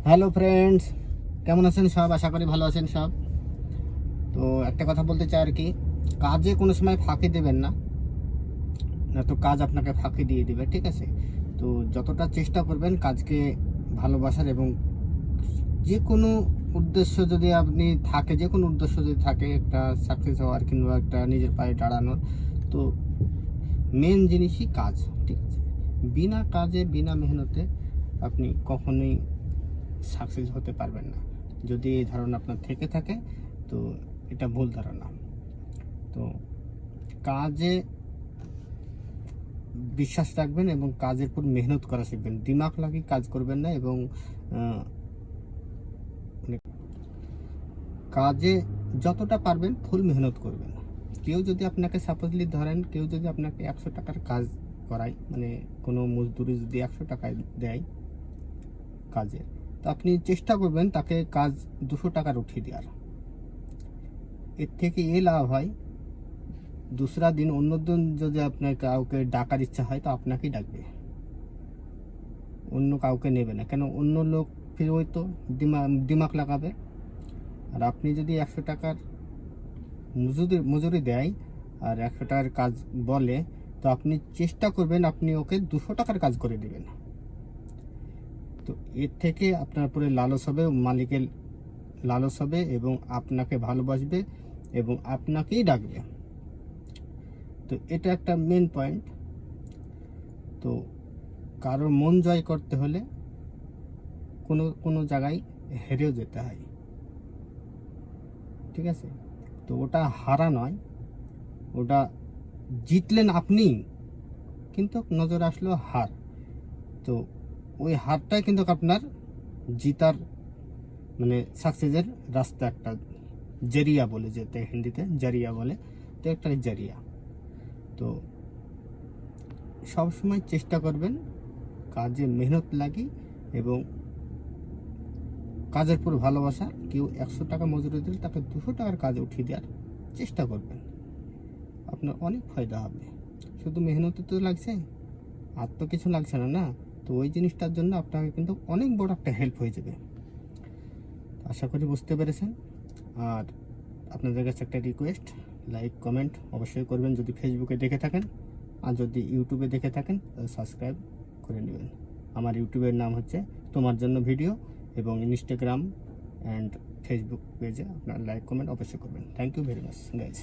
Hello friends, কেমন আছেন সব? আশা করি ভালো আছেন সব। তো একটা কথা বলতে চাই আর কি, কাজে কোনো সময় ফাঁকি দেবেন না, না তো কাজ আপনাকে ফাঁকি দিয়ে দিবে, ঠিক আছে? তো যতটা চেষ্টা করবেন কাজকে ভালোবাসার, এবং যে কোনো উদ্দেশ্য যদি আপনি থাকে, যে কোনো উদ্দেশ্য যদি থাকে একটা সাকসেস হওয়ার কিংবা একটা নিজের পায়ে দাঁড়ানোর, তো মেন জিনিসই কাজ, ঠিক আছে? বিনা কাজে বিনা মেহনতে আপনি কখনোই সাকসেস হতে পারবেন না। যদি এই ধারণা আপনার থেকে থাকে তো এটা ভুল ধারণা। তো কাজে বিশ্বাস রাখবেন এবং কাজের উপর মেহনত করা শিখবেন, দিমাগ লাগিয়ে কাজ করবেন না। এবং মানে কাজে যতটা পারবেন ফুল মেহনত করবেন। কেউ যদি আপনাকে সাপোজলি ধরেন, কেউ যদি আপনাকে 100 টাকার কাজ করায়, মানে কোনো মজদুরি যদি 100 টাকায় দেয় কাজে, তো আপনি চেষ্টা করবেন তাকে কাজ 200 টাকার উঠিয়ে দেওয়ার। এর থেকে এ লাভ হয়, दूसरा दिन অন্য দিন যদি আপনার কাউকে ডাকার ইচ্ছা হয় তো আপনাকেই ডাকবে, অন্য কাউকে নেবে না। কেন? অন্য লোক ফির ওই তো দিমাগ লাগাবে। আর আপনি যদি 100 টাকার মজুরি দেয় আর 100 টাকার কাজ বলে, তো আপনি চেষ্টা করবেন আপনি ওকে 200 টাকার কাজ করে দেবেন। তো এর থেকে আপনার উপরে লালস হবে, মালিকের লালস হবে এবং আপনাকে ভালোবাসবে এবং আপনাকেই ডাকবে। তো এটা একটা মেন পয়েন্ট। তো কারোর মন জয় করতে হলে কোনো কোনো জায়গায় হেরেও যেতে হয়, ঠিক আছে? তো ওটা হারা নয়, ওটা জিতলেন আপনি, কিন্তু নজরে আসলো হার। তো ওই হারটাই কিন্তু আপনার জিতার মানে সাকসেসের রাস্তা, একটা জরিয়া বলে, যেতে হিন্দিতে জারিয়া বলে, তো একটা জারিয়া। তো সবসময় চেষ্টা করবেন কাজে মেহনত লাগি এবং কাজের পর ভালোবাসা। কেউ 100 টাকা মজুরি দিলে তাকে 200 টাকার কাজে উঠিয়ে দেওয়ার চেষ্টা করবেন, আপনার অনেক ফায়দা হবে। শুধু মেহনতি তো লাগছে, আর তো কিছু লাগছে না, না? তো ওই জিনিসটার জন্য আপনাকে কিন্তু অনেক বড় একটা হেল্প হয়ে যাবে। আশা করি বুঝতে পেরেছেন। আর আপনাদের কাছে একটা রিকোয়েস্ট, লাইক কমেন্ট অবশ্যই করবেন যদি ফেসবুকে দেখে থাকেন, আর যদি ইউটিউবে দেখে থাকেন তাহলে সাবস্ক্রাইব করে নেবেন। আমার ইউটিউবের নাম হচ্ছে তোমার জন্য ভিডিও, এবং ইনস্টাগ্রাম অ্যান্ড ফেসবুক পেজে আপনার লাইক কমেন্ট অবশ্যই করবেন। Thank you very much guys.